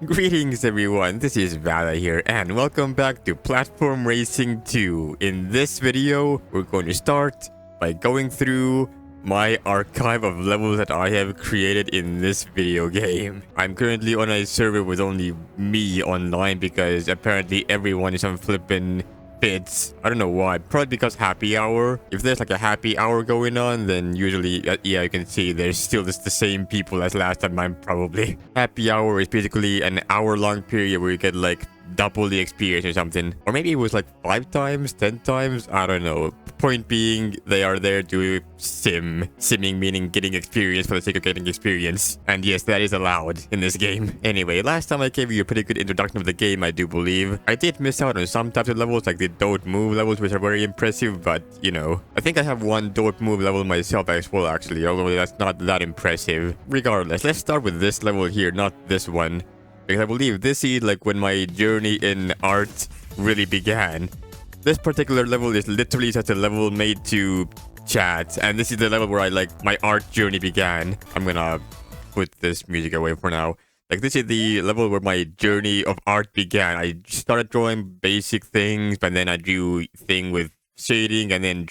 Greetings everyone, this is Vala here and welcome back to Platform Racing 2. In this video, we're going to start by going through my archive of levels that I have created in this video game. I'm currently on a server with only me online because apparently everyone is on flippin' fits. I don't know why, probably because happy hour. If there's like a happy hour going on, then usually, yeah, you can see there's still just the same people as last time. I'm probably. Happy hour is basically an hour-long period where you get like double the experience or something. Or maybe it was like 5 times, 10 times, I don't know. Point being, they are there to simming meaning getting experience for the sake of getting experience, and yes, that is allowed in this game. Anyway, last time I gave you a pretty good introduction of the game, I do believe. I did miss out on some types of levels like the don't move levels, which are very impressive, but you know, I think I have one don't move level myself as well actually, although that's not that impressive. Regardless, let's start with this level here, not this one, because I believe this is like when my journey in art really began. This particular level is literally just a level made to chat, and this is the level where I like my art journey began. I'm gonna put this music away for now. Like, this is the level where my journey of art began. I started drawing basic things, but then I drew thing with shading, and then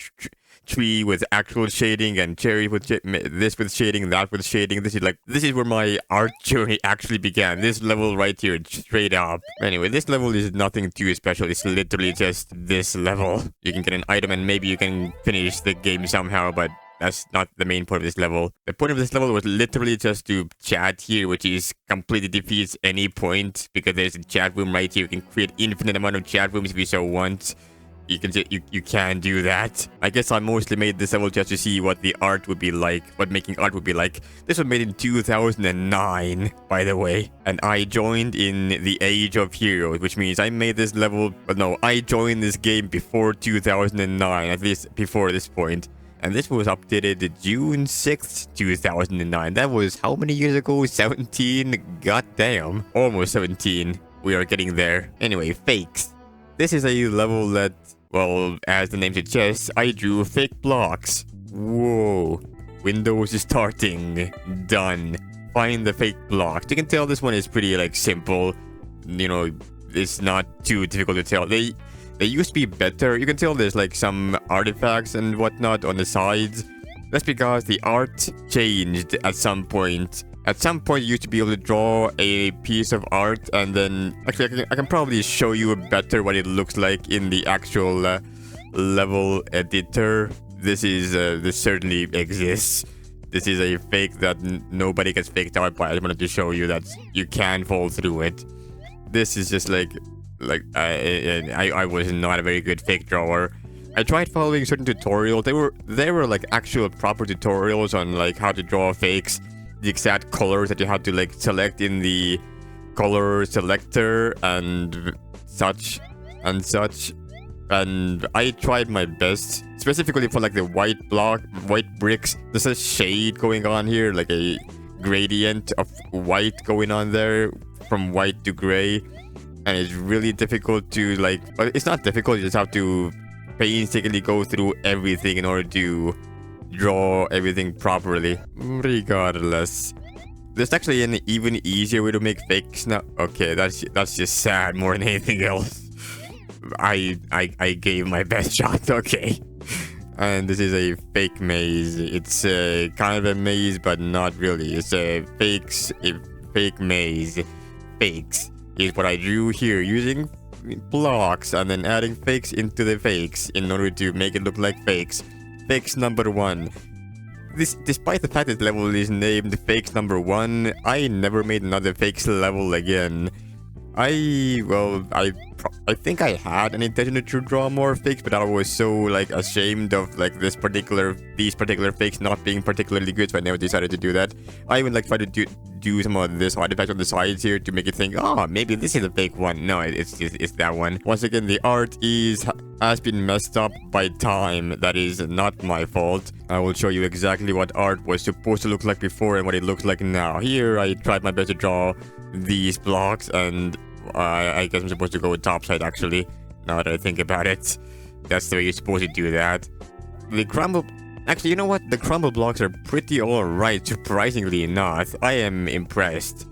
tree with actual shading, and cherry with this with shading, that with shading. This is where my art journey actually began. This level right here, straight up. Anyway, this level is nothing too special. It's literally just this level. You can get an item and maybe you can finish the game somehow, but that's not the main point of this level. The point of this level was literally just to chat here, which is completely defeats any point because there's a chat room right here. You can create infinite amount of chat rooms if you so want. You can do that. I guess I mostly made this level just to see what the art would be like, what making art would be like. This was made in 2009, by the way. And I joined in the Age of Heroes, which means I made this level, but no, I joined this game before 2009, at least before this point. And this was updated June 6th, 2009. That was how many years ago? 17? Goddamn. Almost 17. We are getting there. Anyway, fakes. This is a level that, well, as the name suggests, I drew fake blocks. Whoa. Windows is starting. Done. Find the fake blocks. You can tell this one is pretty, like, simple. You know, it's not too difficult to tell. They used to be better. You can tell there's, like, some artifacts and whatnot on the sides. That's because the art changed at some point. At some point, you used to be able to draw a piece of art, and then... Actually, I can probably show you better what it looks like in the actual level editor. This certainly exists. This is a fake that nobody gets faked out by. I wanted to show you that you can fall through it. This is just like I was not a very good fake drawer. I tried following certain tutorials. They were like actual proper tutorials on like how to draw fakes. The exact colors that you had to like select in the color selector and such, and I tried my best, specifically for like the white bricks. There's a shade going on here, like a gradient of white going on there from white to gray, and it's really difficult to like, well, it's not difficult, you just have to painstakingly go through everything in order to draw everything properly. Regardless, there's actually an even easier way to make fakes now. Okay, that's just sad more than anything else. I gave my best shot. Okay, and this is a fake maze. It's kind of a maze, but not really. It's a fake maze. Fakes is what I drew here using blocks and then adding fakes into the fakes in order to make it look like fakes. Fakes number 1. Despite the fact that the level is named Fakes number 1, I never made another fakes level again. I think I had an intention to draw more fakes, but I was so like ashamed of like these particular fakes not being particularly good, so I never decided to do that. I even like tried to do some of this artifacts on the sides here to make it think, oh, maybe this is a fake one. No, it's that one. Once again, the art has been messed up by time. That is not my fault. I will show you exactly what art was supposed to look like before and what it looks like now. Here, I tried my best to draw these blocks, and I guess I'm supposed to go with topside actually, now that I think about it. That's the way you're supposed to do that. The crumble... Actually, you know what? The crumble blocks are pretty alright, surprisingly enough. I am impressed.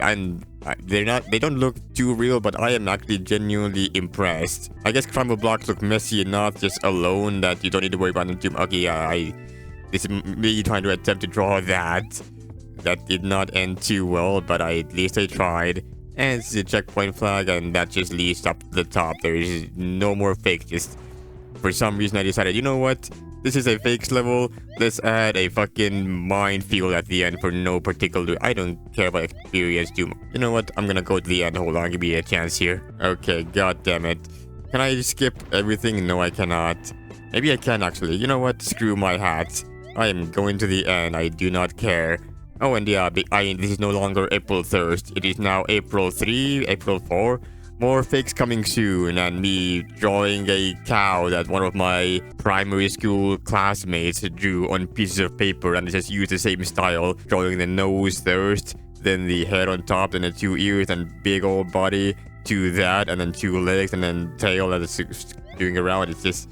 And They don't look too real, but I am actually genuinely impressed. I guess crumble blocks look messy enough just alone that you don't need to worry about them too much. Okay, yeah, this is me trying to attempt to draw that. That did not end too well, but at least I tried. And it's a checkpoint flag, and that just leads up to the top. There is no more fake. Just for some reason, I decided, you know what? This is a fakes level. Let's add a fucking minefield at the end for no particular. I don't care about experience too much. You know what? I'm gonna go to the end. Hold on, give me a chance here. Okay, god damn it. Can I skip everything? No, I cannot. Maybe I can actually. You know what? Screw my hat. I am going to the end. I do not care. Oh, and yeah, this is no longer April 1st. It is now April 3, April 4. More fakes coming soon, and me drawing a cow that one of my primary school classmates drew on pieces of paper, and just used the same style, drawing the nose first, then the head on top, then the 2 ears, and big old body to that, and then 2 legs, and then tail that is doing around. It's just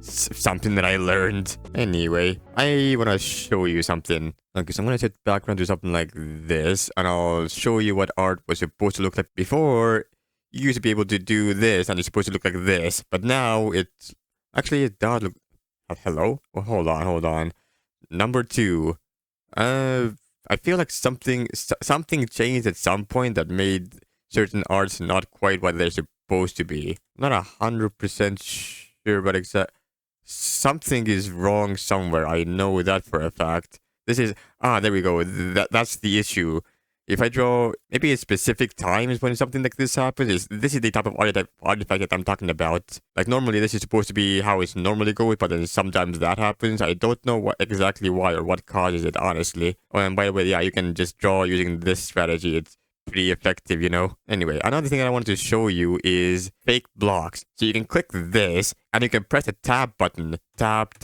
something that I learned. Anyway, I want to show you something. Okay, so I'm going to set background to something like this, and I'll show you what art was supposed to look like before. You used to be able to do this, and it's supposed to look like this, but now it's actually it does look. Hello? Well, hold on. Number 2. I feel like something changed at some point that made certain arts not quite what they're supposed to be. I'm not 100% sure, but something is wrong somewhere. I know that for a fact. This is there we go. That's the issue. If I draw maybe at specific times when something like this happens, this is the type of artifact that I'm talking about. Like normally this is supposed to be how it's normally goes, but then sometimes that happens. I don't know exactly why or what causes it, honestly. Oh, and by the way, yeah, you can just draw using this strategy. It's pretty effective, you know. Anyway, another thing that I wanted to show you is fake blocks. So you can click this and you can press the tab button. Tab,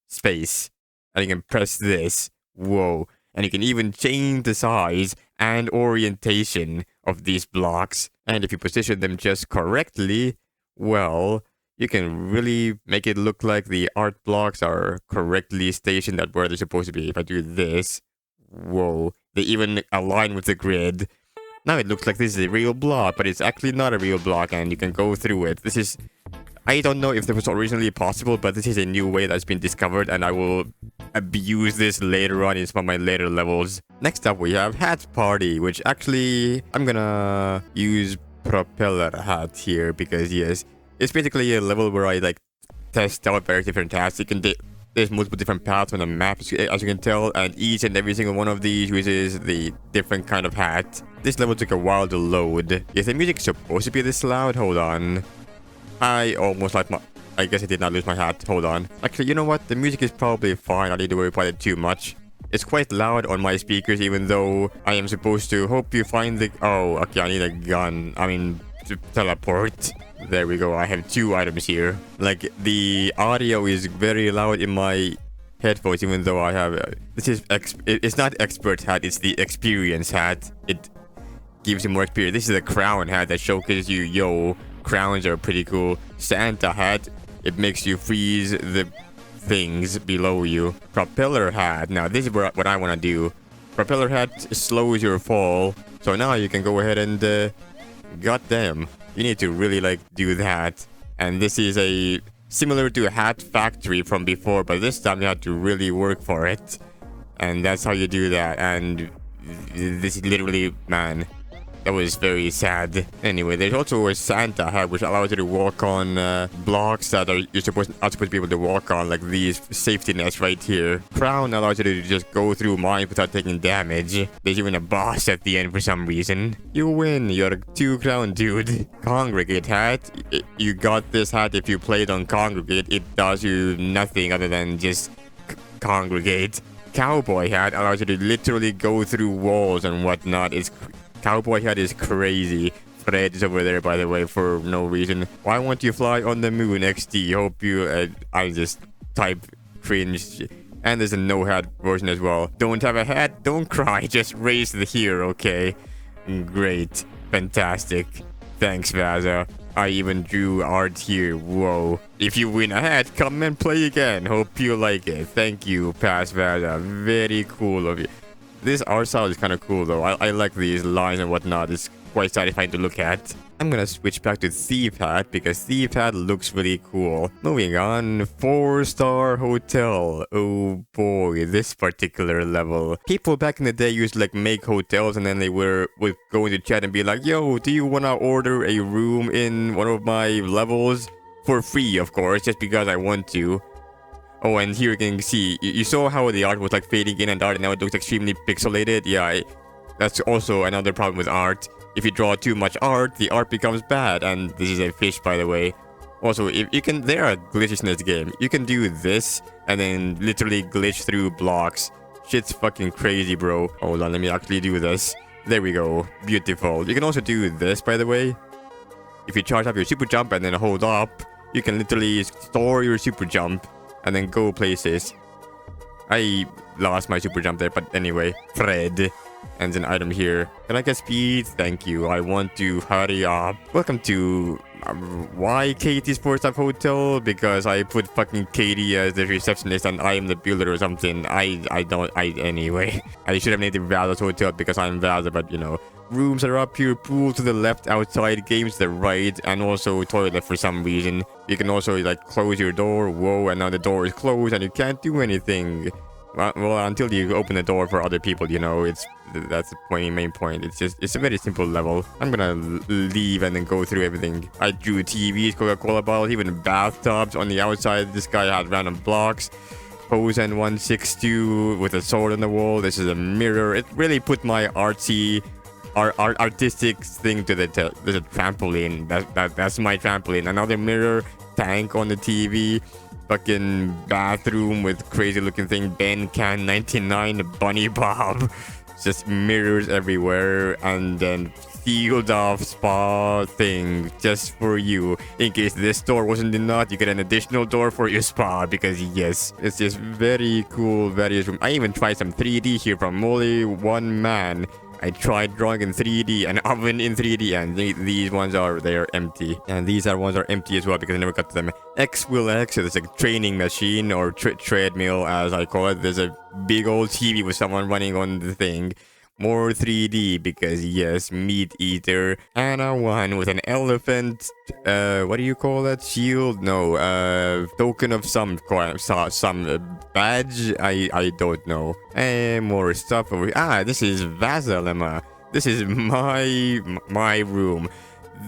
space. And you can press this. Whoa. And you can even change the size and orientation of these blocks. And if you position them just correctly, well, you can really make it look like the art blocks are correctly stationed at where they're supposed to be. If I do this, whoa, they even align with the grid. Now it looks like this is a real block, but it's actually not a real block, and you can go through it. This is... I don't know if this was originally possible, but this is a new way that's been discovered, and I will abuse this later on in some of my later levels. Next up, we have Hat Party, which actually I'm gonna use Propeller Hat here because, yes, it's basically a level where I like test out various different hats. There's multiple different paths on the map, as you can tell, and each and every single one of these uses the different kind of hat. This level took a while to load. Is the music supposed to be this loud? Hold on. I almost like my... I guess I did not lose my hat. Hold on. Actually, you know what? The music is probably fine. I don't need to worry about it too much. It's quite loud on my speakers, even though I am supposed to... Hope you find the... Oh, okay, I need a gun. I mean, to teleport. There we go. I have 2 items here. Like, the audio is very loud in my headphones, even though I have... This is... It's not expert hat. It's the experience hat. It gives you more experience. This is a crown hat that showcases you, yo... Crowns are pretty cool. Santa hat, it makes you freeze the things below you. Propeller hat, now this is what I want to do. Propeller hat slows your fall, so now you can go ahead and goddamn, you need to really like do that. And this is a similar to a Hat Factory from before, but this time you have to really work for it, and that's how you do that. And this is literally, man, that was very sad. Anyway, there's also a Santa hat, which allows you to walk on blocks that you're supposed to be able to walk on, like these safety nets right here. Crown allows you to just go through mines without taking damage. There's even a boss at the end for some reason. You win. You're a 2 crown dude. Congregate hat. You got this hat if you played on Congregate. It does you nothing other than just congregate. Cowboy hat allows you to literally go through walls and whatnot. Cowboy hat is crazy. Fred is over there, by the way, for no reason. Why won't you fly on the moon, XD? Hope you... I just type cringe. And there's a no hat version as well. Don't have a hat? Don't cry. Just raise the here, okay? Great. Fantastic. Thanks, Vaza. I even drew art here. Whoa. If you win a hat, come and play again. Hope you like it. Thank you, Pass Vaza. Very cool of you. This art style is kind of cool though. I like these lines and whatnot. It's quite satisfying to look at. I'm gonna switch back to Thief Hat because Thief Hat looks really cool. Moving on, 4-star hotel. Oh boy, this particular level. People back in the day used to like make hotels and then they would go into chat and be like, yo, do you wanna order a room in one of my levels? For free, of course, just because I want to. Oh, and here you can see, you saw how the art was like fading in and out and now it looks extremely pixelated. Yeah, that's also another problem with art. If you draw too much art, the art becomes bad. And this is a fish, by the way. Also, if you can, there are glitches in this game. You can do this and then literally glitch through blocks. Shit's fucking crazy, bro. Hold on, let me actually do this. There we go. Beautiful. You can also do this, by the way. If you charge up your super jump and then hold up, you can literally store your super jump and then go places. I lost my super jump there, but anyway. Fred. And an item here. Can I get speed? Thank you. I want to hurry up. Welcome to why Katie's 4-star hotel? Because I put fucking Katie as the receptionist and I am the builder or something. Anyway. I should have named it Valor's hotel because I'm Valor, but you know. Rooms are up here, pool to the left outside, games to the right, and also toilet for some reason. You can also like close your door. Whoa, and now the door is closed and you can't do anything. Well, until you open the door for other people, you know, that's the main point. It's a very simple level. I'm gonna leave and then go through everything. I drew TVs, Coca-Cola bottles, even bathtubs on the outside. This guy had random blocks. Posen 162 with a sword on the wall. This is a mirror. It really put my artistic thing to there's a trampoline. That's my trampoline. Another mirror, tank on the TV. Fucking bathroom with crazy looking thing. Ben Can 99 Bunny Bob. Just mirrors everywhere. And then sealed off spa thing just for you. In case this door wasn't enough, you get an additional door for your spa. Because yes, it's just very cool. Various room. I even tried some 3D here from only one man. I tried drawing in 3D, an oven in 3D, and these ones they're empty. And these ones are empty as well because I never got to them. X will X, so there's a training machine or treadmill as I call it. There's a big old TV with someone running on the thing. More 3D because yes, meat eater. And a one with an elephant. What do you call that? Shield? No. Token of some badge. I don't know. And more stuff over here. Ah, this is Vasalema. This is my room.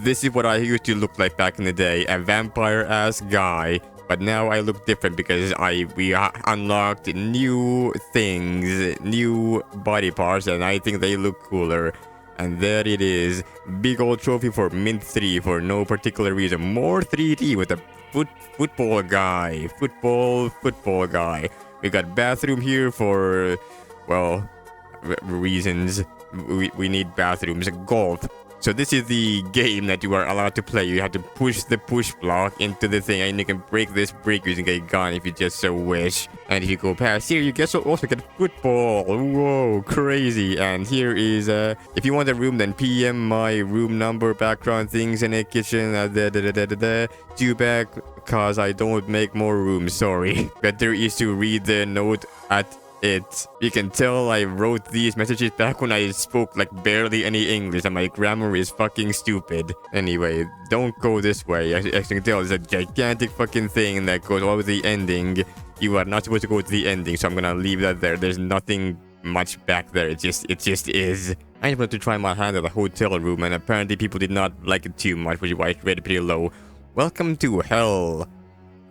This is what I used to look like back in the day. A vampire-ass guy. But now I look different because we unlocked new things, new body parts, and I think they look cooler. And there it is. Big old trophy for Mint 3 for no particular reason. More 3D with a football guy. Football guy. We got bathroom here for, well, reasons. We need bathrooms. Golf. So this is the game that you are allowed to play. You have to push the push block into the thing and you can break this brick using a gun if you just so wish. And if you go past here, you also get football. Whoa, crazy. And here is, if you want a room, then PM my room number, background things in a kitchen, due back, cause I don't make more rooms, sorry. Better is to read the note at it. You can tell I wrote these messages back when I spoke like barely any English and my grammar is fucking stupid. Anyway, don't go this way. As you can tell, there's a gigantic fucking thing that goes over the ending. You are not supposed to go to the ending, so I'm gonna leave that there. There's nothing much back there. It just is. I just wanted to try my hand at the hotel room and apparently people did not like it too much, which is why I rated pretty low. Welcome to hell.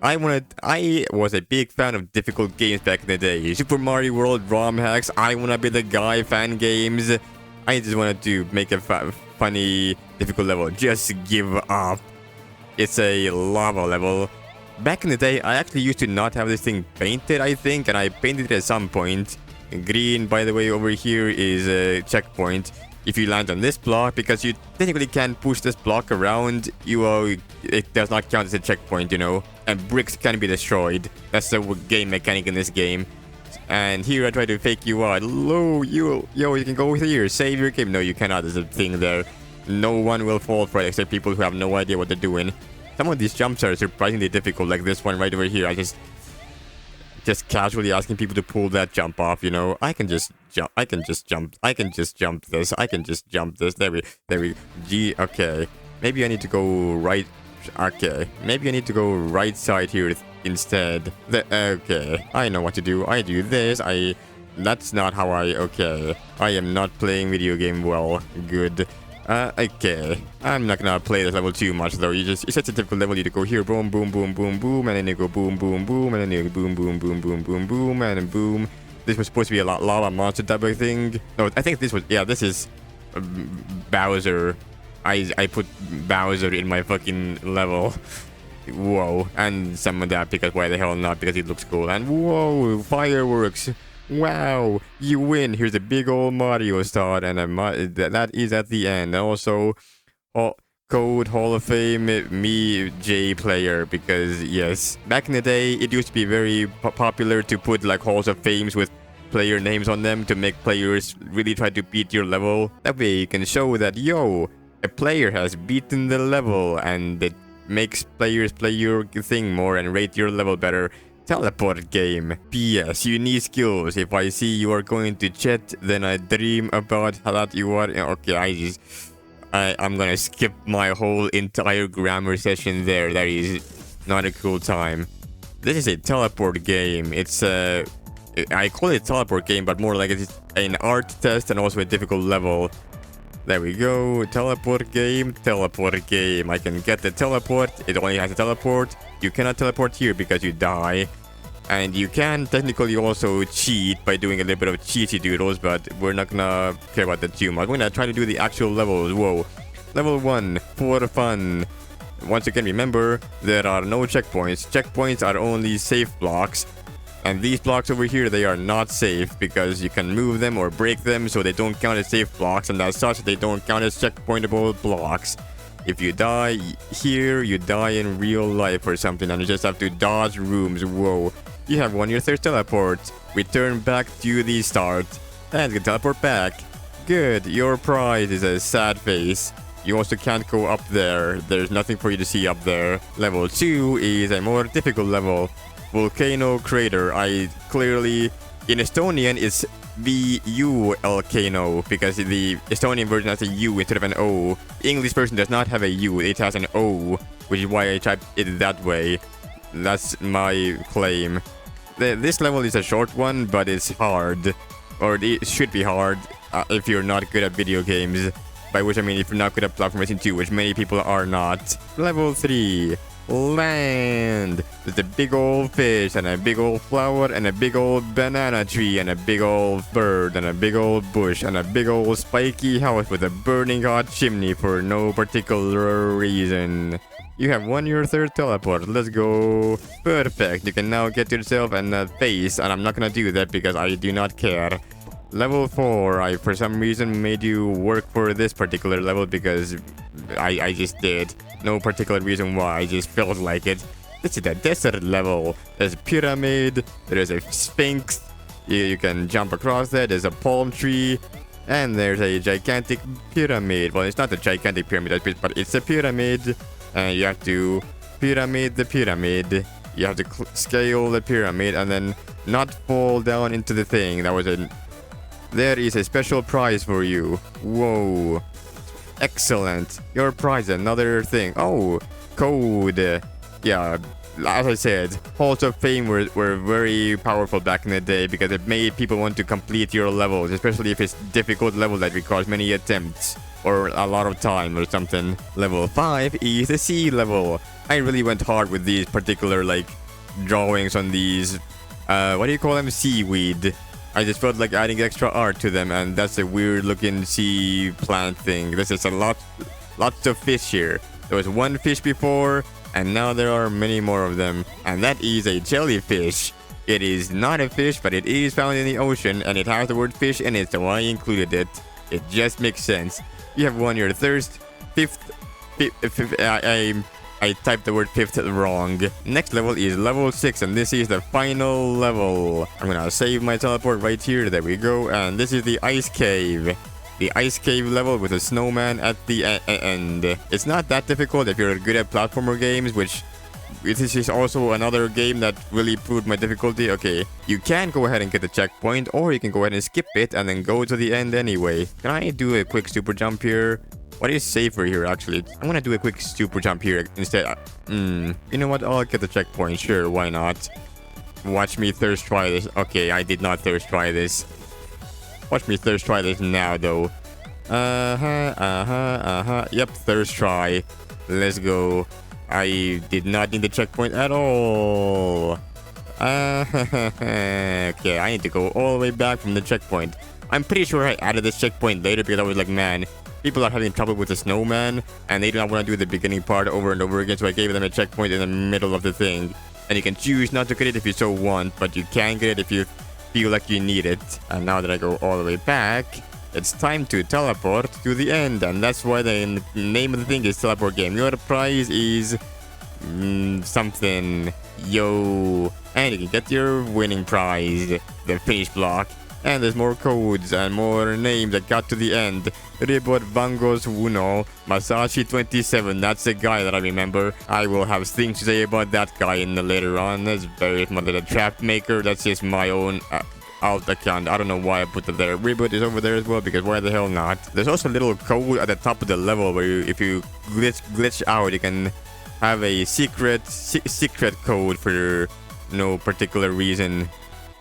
I was a big fan of difficult games back in the day. Super Mario World, ROM hacks, I Wanna Be the Guy fan games. I just wanted to make a funny, difficult level. Just give up. It's a lava level. Back in the day, I actually used to not have this thing painted, I think, and I painted it at some point. Green, by the way, over here is a checkpoint. If you land on this block, because you technically can't push this block around, it does not count as a checkpoint, you know. And bricks can be destroyed. That's the game mechanic in this game. And here I try to fake you out. You can go here, save your game. No, you cannot. There's a thing there. No one will fall for it except people who have no idea what they're doing. Some of these jumps are surprisingly difficult, like this one right over here. just casually asking people to pull that jump off, you know. I can just jump. I can just jump. I can just jump this. I can just jump this. There we. G. Okay. Maybe I need to go right. Okay. Maybe I need to go right side here instead. Okay. I know what to do. I do this. That's not how okay. I am not playing video game well. Good. Okay. I'm not gonna play this level too much though. It's such a typical level. You to go here, boom, boom, boom, boom, boom, and then you go boom, boom, boom, and then you go boom, boom, boom, boom, boom, boom, and then boom. This was supposed to be a lava monster type of thing. No, I think this was, yeah, this is Bowser. I put Bowser in my fucking level. Whoa. And some of that because why the hell not? Because it looks cool. And whoa, fireworks. Wow, you win. Here's a big old Mario star, and that is at the end. And also, Code Hall of Fame me J player, because yes, back in the day it used to be very popular to put like halls of fames with player names on them to make players really try to beat your level. That way you can show that yo, a player has beaten the level, and it makes players play your thing more and rate your level better. Teleport game. P.S. You need skills. If I see you are going to chat, then I dream about how that you are. Okay, I'm gonna skip my whole entire grammar session there. That is not a cool time. This is a teleport game. It's I call it teleport game, but more like it's an art test and also a difficult level. There we go. Teleport game. Teleport game. I can get the teleport. It only has a teleport. You cannot teleport here because you die. And you can technically also cheat by doing a little bit of cheaty doodles, but we're not gonna care about that too much. We're gonna try to do the actual levels. Whoa. Level 1, for fun. Once again, remember, there are no checkpoints. Checkpoints are only safe blocks. And these blocks over here, they are not safe because you can move them or break them, so they don't count as safe blocks, and as such, they don't count as checkpointable blocks. If you die here, you die in real life or something, and you just have to dodge rooms. Whoa. You have won your third teleport. Return back to the start. And you can teleport back. Good. Your prize is a sad face. You also can't go up there. There's nothing for you to see up there. Level 2 is a more difficult level. Volcano Crater. I clearly... In Estonian, it's VU-Volcano because the Estonian version has a U instead of an O. The English version does not have a U. It has an O, which is why I typed it that way. That's my claim. This level is a short one, but it's hard. Or it should be hard if you're not good at video games. By which I mean if you're not good at platform racing 2, which many people are not. Level 3. Land. There's a big old fish, and a big old flower, and a big old banana tree, and a big old bird, and a big old bush, and a big old spiky house with a burning hot chimney for no particular reason. You have won your third teleport. Let's go. Perfect. You can now get yourself a face, and I'm not gonna do that because I do not care. Level 4. I, for some reason, made you work for this particular level because I just did. No particular reason why. I just felt like it. This is a desert level. There's a pyramid. There's a sphinx. You can jump across that. There's a palm tree. And there's a gigantic pyramid. Well, it's not a gigantic pyramid, but it's a pyramid. And you have to pyramid the pyramid. You have to scale the pyramid and then not fall down into the thing. There is a special prize for you. Whoa. Excellent. Your prize, another thing. Oh, code. Yeah, as I said, Halls of Fame were very powerful back in the day because it made people want to complete your levels, especially if it's difficult level that requires many attempts or a lot of time or something. Level 5 is the sea level. I really went hard with these particular drawings on these, what do you call them? Seaweed. I just felt like adding extra art to them, and that's a weird looking sea plant thing. This is lots of fish here. There was one fish before, and now there are many more of them. And that is a jellyfish. It is not a fish, but it is found in the ocean, and it has the word fish in it, so I included it. It just makes sense. You have won your thirst. I typed the word fifth wrong. Next level is level 6, and this is the final level. I'm gonna save my teleport right here. There we go. And this is the ice cave. The ice cave level with a snowman at the end. It's not that difficult if you're good at platformer games, which this is also another game that really proved my difficulty. Okay, you can go ahead and get the checkpoint, or you can go ahead and skip it and then go to the end anyway. Can I do a quick super jump here? What is safer here, actually? I'm gonna do a quick super jump here instead. You know what? I'll get the checkpoint. Sure, why not? Watch me thirst try this. Okay, I did not thirst try this. Watch me thirst try this now, though. Yep, thirst try. Let's go. I did not need the checkpoint at all. Okay, I need to go all the way back from the checkpoint. I'm pretty sure I added this checkpoint later because I was like, man, people are having trouble with the snowman and they do not want to do the beginning part over and over again, so I gave them a checkpoint in the middle of the thing. And you can choose not to get it if you so want, but you can get it if you feel like you need it. And now that I go all the way back, it's time to teleport to the end, and that's why the name of the thing is teleport game. Your prize is something, yo, and you can get your winning prize, the finish block. And there's more codes and more names that got to the end. Ribot Vangos Uno, Masashi 27, that's the guy that I remember. I will have things to say about that guy in the later on. There's various mother the trap maker, that's just my own alt account. I don't know why I put it there. Reboot is over there as well, because why the hell not? There's also a little code at the top of the level where if you glitch out, you can have a secret code for no particular reason.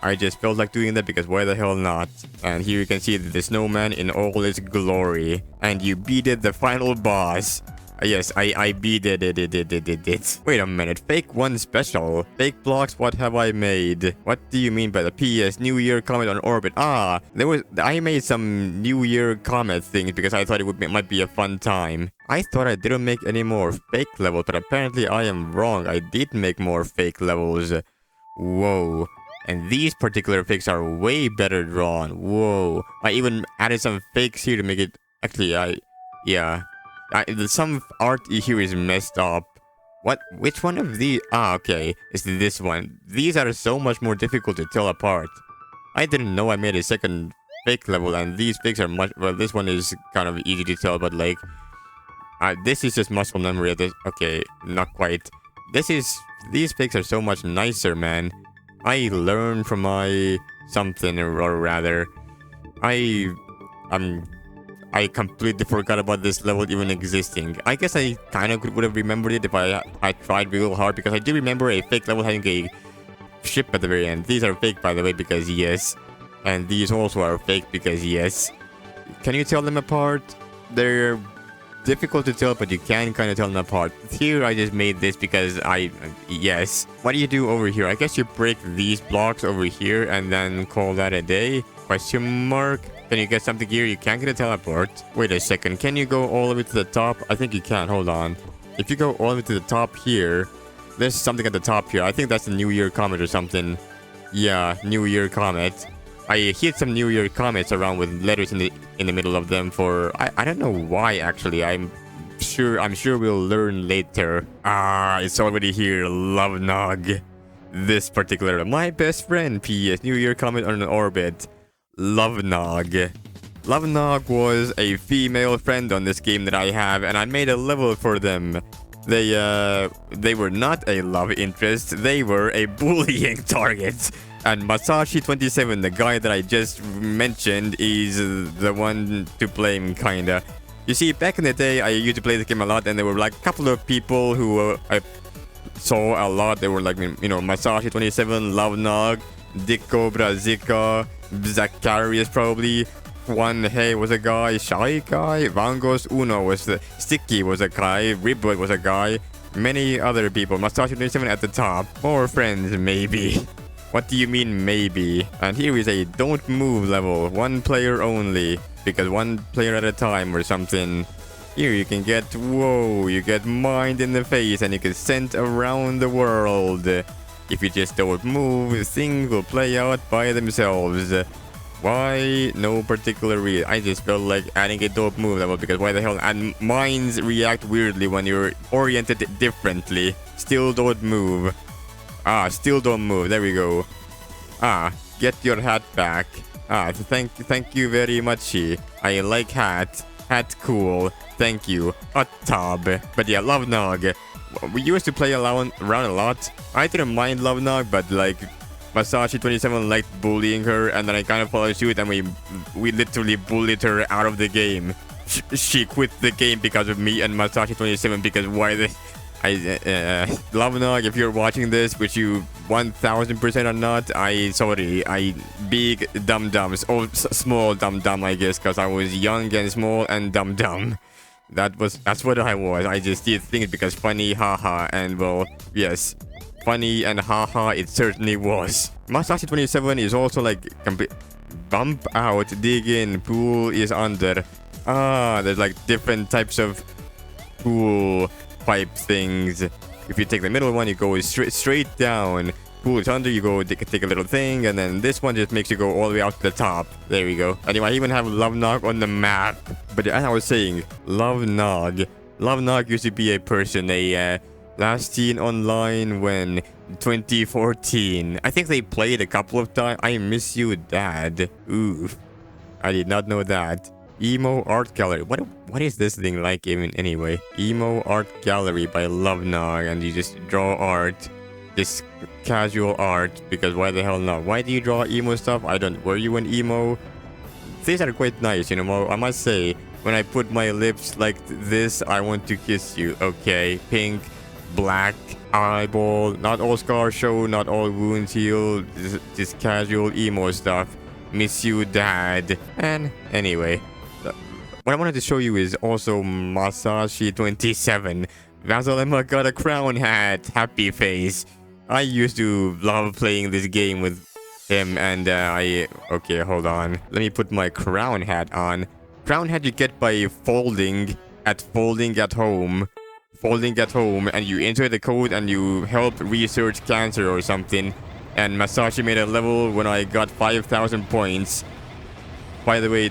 I just felt like doing that because why the hell not? And here you can see the snowman in all its glory. And you beated the final boss. Yes, I beat it. Wait a minute, fake one special. Fake blocks, what have I made? What do you mean by the PS New Year comet on orbit? I made some New Year comet things because I thought it might be a fun time. I thought I didn't make any more fake levels, but apparently I am wrong. I did make more fake levels. Whoa. And these particular fakes are way better drawn. Whoa. I even added some fakes here to make it... Actually, some art here is messed up. What? Which one of these? Okay. It's this one. These are so much more difficult to tell apart. I didn't know I made a second fake level, and these fakes are much... Well, this one is kind of easy to tell, but like... this is just muscle memory. Okay, not quite. These fakes are so much nicer, man. I learned from my something, or rather, I completely forgot about this level even existing. I guess I kind of would have remembered it if I tried real hard, because I do remember a fake level having a ship at the very end. These are fake, by the way, because yes. And these also are fake because yes. Can you tell them apart? They're difficult to tell, but you can kind of tell them apart. Here, I just made this because yes. What do you do over here? I guess you break these blocks over here and then call that a day? Question mark? Can you get something here? You can't get a teleport. Wait a second. Can you go all the way to the top? I think you can. Hold on. If you go all the way to the top here, there's something at the top here. I think that's the New Year comet or something. Yeah, New Year comet. I hit some New Year comets around with letters in the middle of them for I don't know why actually. I'm sure we'll learn later. It's already here. Lovenug. This particular my best friend. PS New Year comet on an orbit. Lovenug. Lovenug was a female friend on this game that I have, and I made a level for them. They were not a love interest. They were a bullying target. And Masashi 27, the guy that I just mentioned, is the one to blame, kinda. You see, back in the day, I used to play this game a lot, and there were like a couple of people who I saw a lot. They were like, you know, Masashi 27, Lovenug, Dick Cobra, Zika, Zacharias probably. Juan Hey was a guy, Shy guy, Vangos Uno was the Sticky was a guy, Ribwood was a guy, many other people. Masashi 27 at the top. More friends, maybe. What do you mean, maybe? And here is a don't move level. One player only. Because one player at a time or something. Here you can get, whoa, you get mined in the face and you can send around the world. If you just don't move, things will play out by themselves. Why? No particular reason. I just felt like adding a don't move level because why the hell? And mines react weirdly when you're oriented differently. Still don't move. Still don't move. There we go. Get your hat back. Thank you very much. I like hat. Hat cool. Thank you. Hot tub. But yeah, Lovenug. we used to play around a lot. I didn't mind Lovenug, but like Masashi27 liked bullying her, and then I kind of followed suit, and we literally bullied her out of the game. She quit the game because of me and Masashi27, because why the... Lovenug, if you're watching this, which you 1000% are not, sorry, big dum-dums, or small dum-dum, I guess, because I was young and small and dum-dum. That's what I was. I just did things because funny, haha, and well, yes, funny and haha, it certainly was. Masashi27 is also like bump out, dig in, pool is under. There's like different types of pool pipe things. If you take the middle one, you go straight down. Pool is under, you go take a little thing, and then this one just makes you go all the way out to the top. There we go. And you might even have Lovenug on the map. But as I was saying, Lovenug used to be a person, last seen online when 2014. I think they played a couple of times. I miss you, Dad. Oof. I did not know that. Emo Art Gallery. What is this thing like even anyway? Emo Art Gallery by Lovenug, and you just draw art. Just casual art, because why the hell not? Why do you draw emo stuff? Were you an emo? These are quite nice, you know. I must say, when I put my lips like this, I want to kiss you. Okay, pink, black, eyeball, not all scars show, not all wounds heal, just casual emo stuff. Miss you, Dad. And anyway, what I wanted to show you is also Masashi27. Vasilema got a crown hat. Happy face. I used to love playing this game with him, and okay, hold on. Let me put my crown hat on. Crown hat you get by folding at home. Folding at home, and you enter the code and you help research cancer or something. And Masashi made a level when I got 5,000 points. By the way,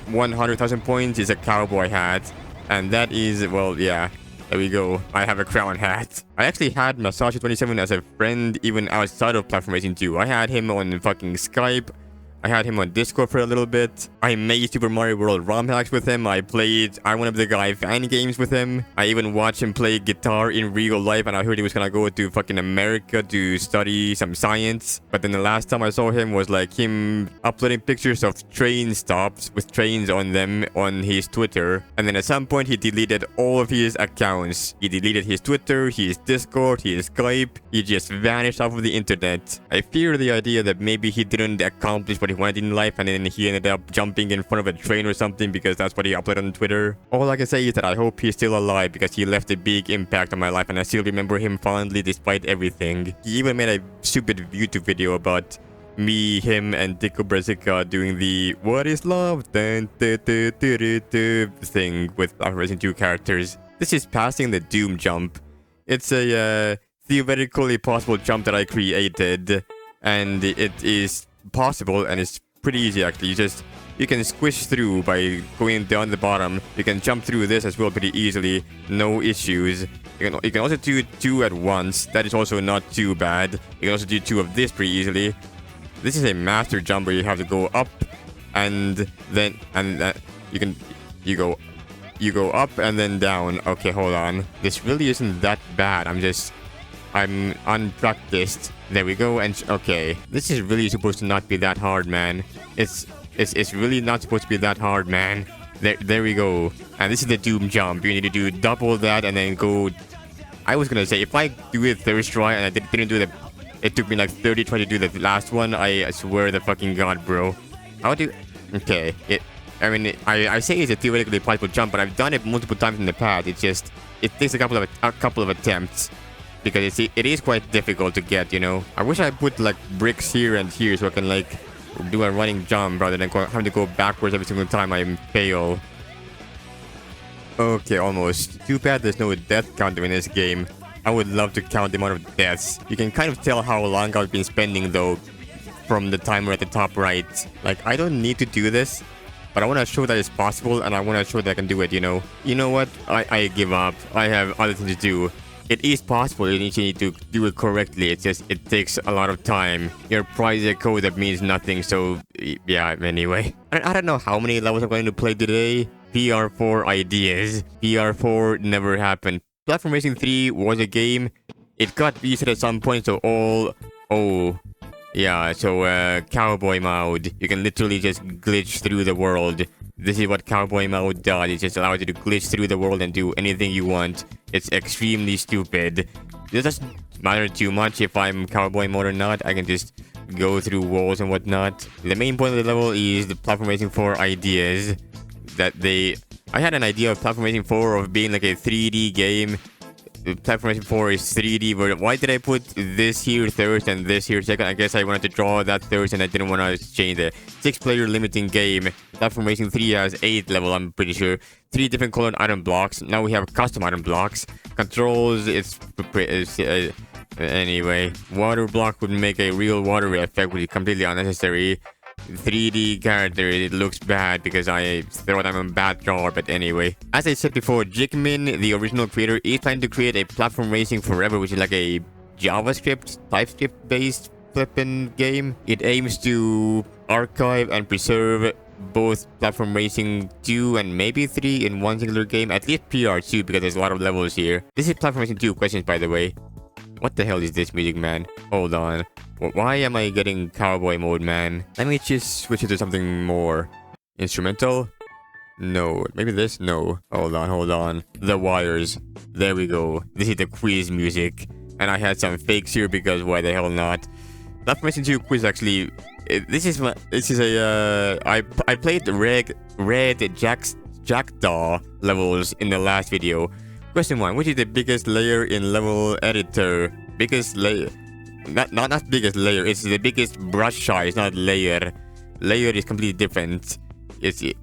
100,000 points is a cowboy hat. And that is, well, yeah. There we go. I have a crown hat. I actually had Masashi27 as a friend even outside of Platform Racing 2. I had him on fucking Skype. I had him on Discord for a little bit. I made Super Mario World ROM hacks with him. I One of the Guy fan games with him. I even watched him play guitar in real life, and I heard he was gonna go to fucking America to study some science. But then the last time I saw him was like him uploading pictures of train stops with trains on them on his Twitter. And then at some point he deleted all of his accounts. He deleted his Twitter, his Discord, his Skype. He just vanished off of the internet. I fear the idea that maybe he didn't accomplish what he wanted in life, and then he ended up jumping in front of a train or something because that's what he uploaded on Twitter. All I can say is that I hope he's still alive, because he left a big impact on my life and I still remember him fondly despite everything. He even made a stupid YouTube video about me, him, and Dico Brazica doing the "What is love?" thing with Racing 2 characters. This is passing the DoomJump. It's a theoretically possible jump that I created, and it is possible, and it's pretty easy actually. You can squish through by going down the bottom. You can jump through this as well pretty easily, no issues. You can also do 2 at once. That is also not too bad. You can also do 2 of this pretty easily. This is a master jump where you have to go up, and then you go up and then down. Okay, hold on. This really isn't that bad. I'm unpracticed. There we go. And okay, this is really supposed to not be that hard, man. It's really not supposed to be that hard, man. There we go. And this is the DoomJump. You need to do double that and then go. I was gonna say, if I do it first try and I didn't do it took me like 30 tries to do the last one. I swear to fucking god, bro. How do? Okay. I say it's a theoretically possible jump, but I've done it multiple times in the past. It takes a couple of attempts, because it is quite difficult to get, you know. I wish I put like bricks here and here so I can like do a running jump rather than having to go backwards every single time I fail. Okay, almost. Too bad there's no death counter in this game. I would love to count the amount of deaths. You can kind of tell how long I've been spending though from the timer at the top right. Like, I don't need to do this, but I want to show that it's possible, and I want to show that I can do it, you know. You know what? I give up. I have other things to do. It is possible, you need to do it correctly. It's just, it takes a lot of time. Your prize a code that means nothing, so yeah, anyway. I don't know how many levels I'm going to play today. PR4 Ideas. PR4 never happened. Platform Racing 3 was a game. It got reset at some point, so yeah, so cowboy mode. You can literally just glitch through the world. This is what cowboy mode does. It just allows you to glitch through the world and do anything you want. It's extremely stupid. It doesn't matter too much if I'm cowboy mode or not. I can just go through walls and whatnot. The main point of the level is the Platform Racing 4 ideas. I had an idea of Platform Racing 4 of being like a 3D game. Platform Racing 4 is 3D, but why did I put this here first and this here second? I guess I wanted to draw that first and I didn't want to change the 6-player limiting game. Platform Racing 3 has 8 level, I'm pretty sure. 3 different colored item blocks. Now we have custom item blocks. Controls, anyway. Water block would make a real water effect, which is completely unnecessary. 3D character, it looks bad because I thought I'm a bad drawer, but anyway. As I said before, Jigmin, the original creator, is trying to create a Platform Racing Forever, which is like a JavaScript, TypeScript-based flipping game. It aims to archive and preserve both Platform Racing 2 and maybe 3 in one singular game, at least PR2 because there's a lot of levels here. This is Platform Racing 2 Questions, by the way. What the hell is this music, man? Hold on. Why am I getting cowboy mode, man? Let me just switch it to something more instrumental. No. Maybe this? No. Hold on. The wires. There we go. This is the quiz music. And I had some fakes here because why the hell not? Platform Racing 2 quiz actually. I played red jackdaw levels in the last video. Question 1. Which is the biggest layer in level editor? Biggest layer. Not biggest layer. It's the biggest brush size, not layer. Layer is completely different.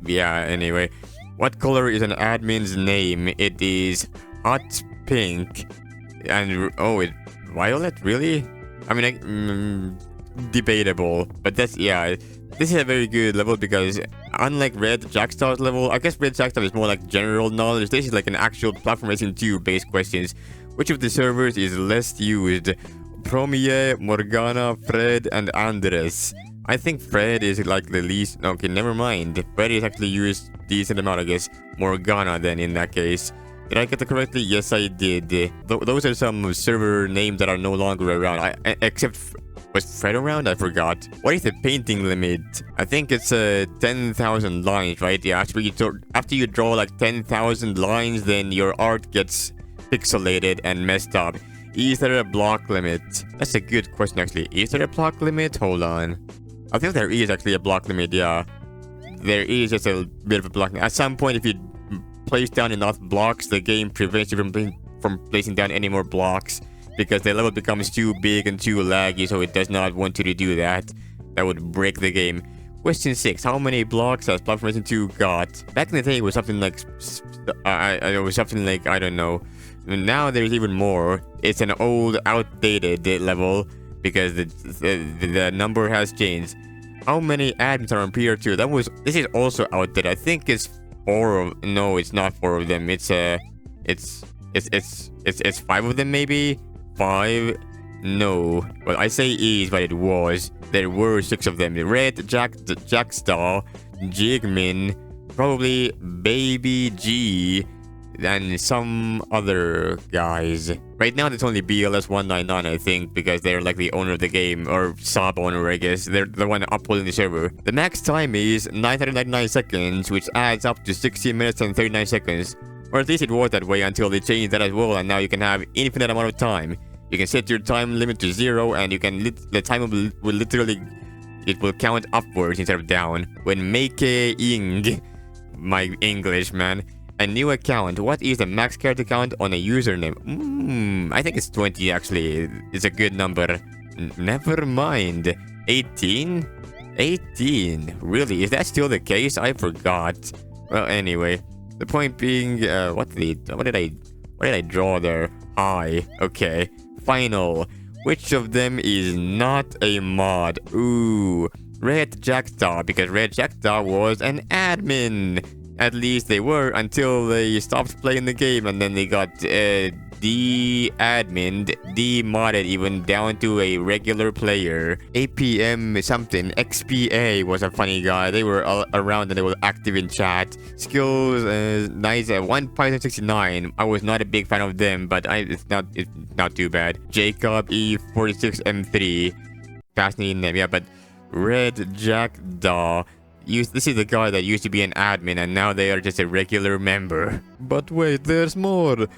Yeah, anyway. What color is an admin's name? It is hot pink. And it's violet, really? I mean, debatable. But that's, yeah. This is a very good level because unlike Red Jackstaw's level, I guess Red Jackstaw is more like general knowledge. This is like an actual Platform Racing 2 based questions. Which of the servers is less used? Promie, Morgana, Fred, and Andres. I think Fred is like the least. Okay, never mind. Fred is actually used decent amount, I guess. Morgana then in that case. Did I get that correctly? Yes, I did. Those are some server names that are no longer around. Except, was Fred around? I forgot. What is the painting limit? I think it's 10,000 lines, right? Yeah, after you draw like 10,000 lines, then your art gets pixelated and messed up. Is there a block limit? That's a good question, actually. Is there a block limit? Hold on. I think there is actually a block limit, yeah. There is just a bit of a block limit. At some point, if you place down enough blocks, the game prevents you from placing down any more blocks because the level becomes too big and too laggy, so it does not want you to do that. That would break the game. Question 6. How many blocks has Platform Racing 2 got? Back in the day, it was something like... I don't know. Now there's even more. It's an old, outdated level because the number has changed. How many admins are on PR2? This is also outdated. I think it's 4 of. No, it's not 4 of them. It's 5 of them maybe. 5. No. Well, I say is, but it was. There were 6 of them. Red Jackstaw, Jigmin, probably Baby G, and some other guys. Right now, there's only BLS199, I think, because they're like the owner of the game, or sub-owner, I guess. They're the one uploading the server. The max time is 999 seconds, which adds up to 16 minutes and 39 seconds. Or at least it was that way until they changed that as well, and now you can have infinite amount of time. You can set your time limit to 0, and you can the time will literally... It will count upwards instead of down. When making... My English, man. A new account. What is the max character count on a username? I think it's 20 actually. It's a good number. Never mind. 18? 18? Really? Is that still the case? I forgot. Well, anyway. The point being, what did I draw there? Hi. Okay. Final. Which of them is not a mod? Ooh. Red Jackdaw, because Red Jackdaw was an admin. At least they were until they stopped playing the game and then they got de-admined, demodded even down to a regular player. APM something, XPA was a funny guy. They were all around and they were active in chat. Skills, nice, 1 Python 69. I was not a big fan of them, but it's not too bad. Jacob E46M3. Fascinating name, yeah, but Red Jackdaw. This is the guy that used to be an admin and now they are just a regular member. But wait, there's more.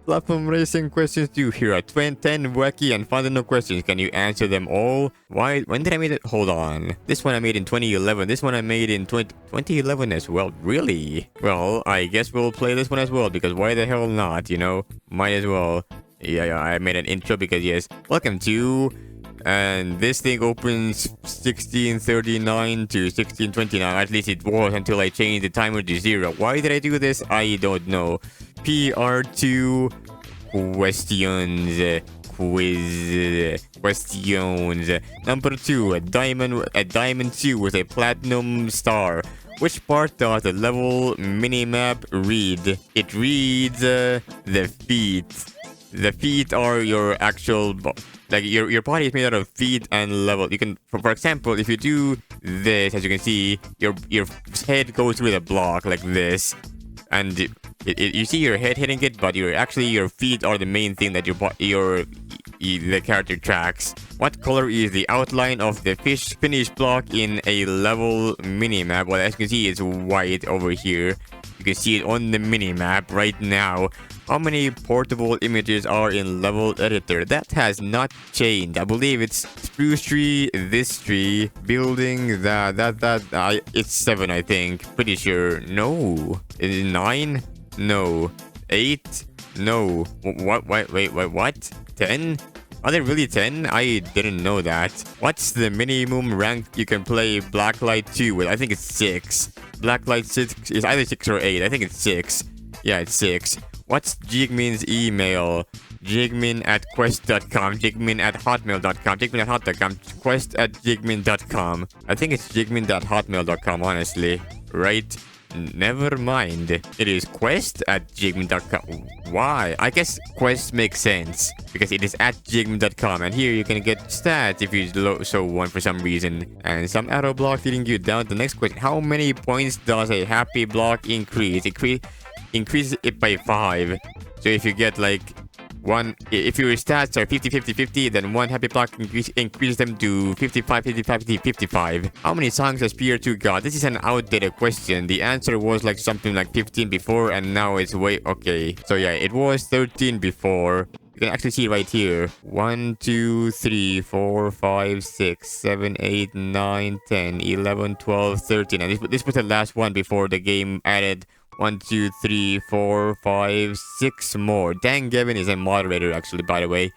Platform racing questions 2. Here are 10 wacky and fundamental questions. Can you answer them all? Why? When did I make it? Hold on. This one I made in 2011. This one I made in 2011 as well. Really? Well, I guess we'll play this one as well because why the hell not, you know? Might as well. Yeah, I made an intro because yes. Welcome to... And this thing opens 1639 to 1629. At least it was until I changed the timer to 0. Why did I do this? I don't know. PR2 Questions. Questions. Number 2. A diamond 2 with a platinum star. Which part does the level minimap read? It reads the feet. The feet are your actual... Like your body is made out of feet and level. You can, for example, if you do this, as you can see, your head goes through the block like this, and you see your head hitting it, but your feet are the main thing that the character tracks. What color is the outline of the finish block in a level minimap? Well, as you can see, it's white over here. You can see it on the minimap right now. How many portable images are in level editor? That has not changed. I believe it's spruce tree, this tree, building, it's 7, I think. Pretty sure. No. Is it 9? No. 8? No. What? Wait, what? 10? Are there really 10? I didn't know that. What's the minimum rank you can play Blacklight 2 with? I think it's 6. Blacklight 6 is either 6 or 8. I think it's 6. Yeah, it's 6. What's Jigmin's email? Jigmin@quest.com, Jigmin@hotmail.com, Jigmin@hot.com, quest@jigmin.com. I think it's Jigmin.hotmail.com, honestly. Right? Never mind. It is quest@jigmin.com. Why? I guess quest makes sense because it is at jigmin.com, and here you can get stats if you so want for some reason, and some arrow blocks leading you down to the next question. How many points does a happy block increase? Increase it by 5. So if you get like if your stats are 50 50 50, then one happy block increase them to 55 55 55. How many songs has Pr2 got? This is an outdated question. The answer was like something like 15 before, and now it's okay. So yeah, it was 13 before. You can actually see right here. 1 2 3 4 5 6 7 8 9 10 11 12 13, and this was the last one before the game added 1 2 3 4 5 6 more. Dan Gavin is a moderator, actually, by the way.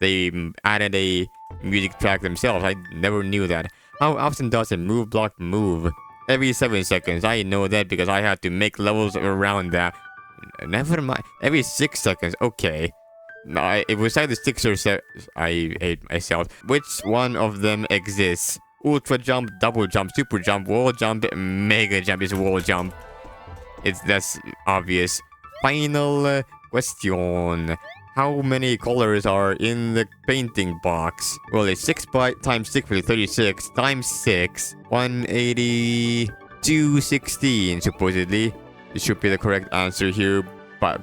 They added a music track themselves. I never knew that. How often does a move block move? Every 7 seconds. I know that because I had to make levels around that. Never mind. Every 6 seconds. Okay. It was either 6 or 7. I hate myself. Which one of them exists? Ultra jump, double jump, super jump, wall jump, mega jump is wall jump. That's obvious. Final question. How many colors are in the painting box? Well, it's 6 times 6 for 36 times 6, 180, 216 supposedly. It should be the correct answer here, but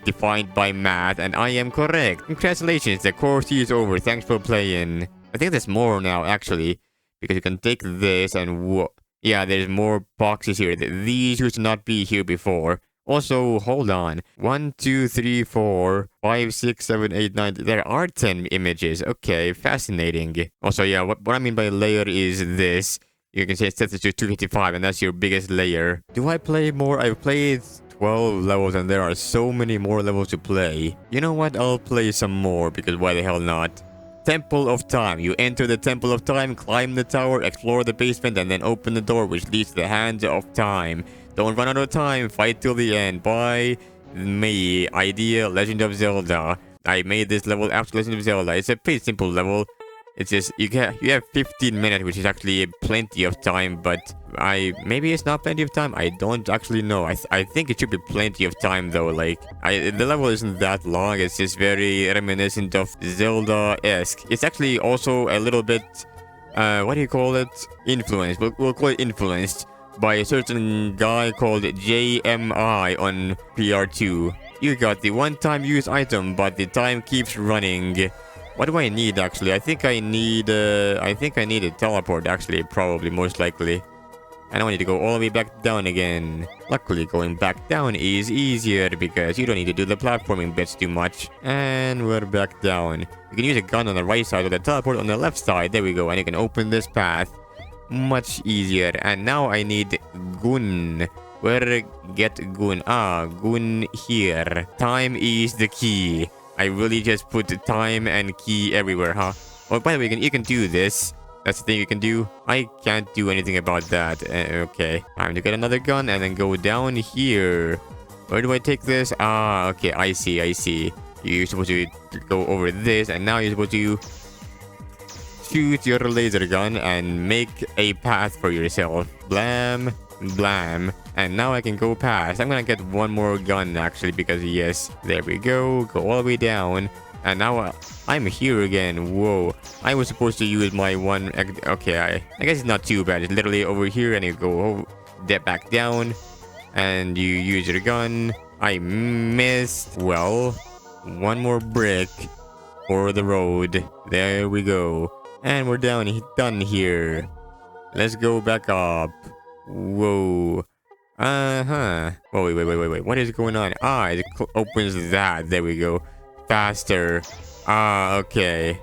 defined by math, and I am correct. Congratulations, the course is over. Thanks for playing. I think there's more now, actually, because you can take this and yeah, there's more boxes here. These used to not be here before. Also, hold on. 1, 2, 3, 4, 5, 6, 7, 8, 9. There are 10 images. Okay, fascinating. Also, yeah, what I mean by layer is this. You can say it sets it to 255, and that's your biggest layer. Do I play more? I've played 12 levels, and there are so many more levels to play. You know what? I'll play some more, because why the hell not? Temple of Time. You enter the Temple of Time, climb the tower, explore the basement, and then open the door which leads to the Hand of Time. Don't run out of time. Fight till the end. By me, Idea, Legend of Zelda. I made this level after Legend of Zelda. It's a pretty simple level. It's just you have 15 minutes, which is actually plenty of time, but maybe it's not plenty of time. I don't actually know. I think it should be plenty of time though. Like the level isn't that long. It's just very reminiscent of Zelda-esque. It's actually also a little bit what do you call it? Influenced. We'll call it influenced by a certain guy called JMI on PR2. You got the one-time use item, but the time keeps running. What do I need actually? I think I need a teleport actually, probably, most likely. I don't need to go all the way back down again. Luckily, going back down is easier because you don't need to do the platforming bits too much. And we're back down. You can use a gun on the right side or the teleport on the left side. There we go. And you can open this path. Much easier. And now I need Gun. Where get Gun? Ah, Gun here. Time is the key. I really just put the time and key everywhere, huh? Oh, by the way, you can do this. That's the thing you can do. I can't do anything about that. Okay. Time to get another gun and then go down here. Where do I take this? Ah, okay. I see. You're supposed to go over this, and now you're supposed to shoot your laser gun and make a path for yourself. Blam, blam. And now I can go past. I'm gonna get one more gun actually, because yes, there we go. Go all the way down. And now I'm here again. Whoa. I was supposed to use my one. Okay, I guess it's not too bad. It's literally over here, and you go back down. And you use your gun. I missed. Well, one more brick for the road. There we go. And we're done here. Let's go back up. Whoa. Uh-huh. Oh, wait. What is going on? Ah, it opens that. There we go. Faster. Ah, okay.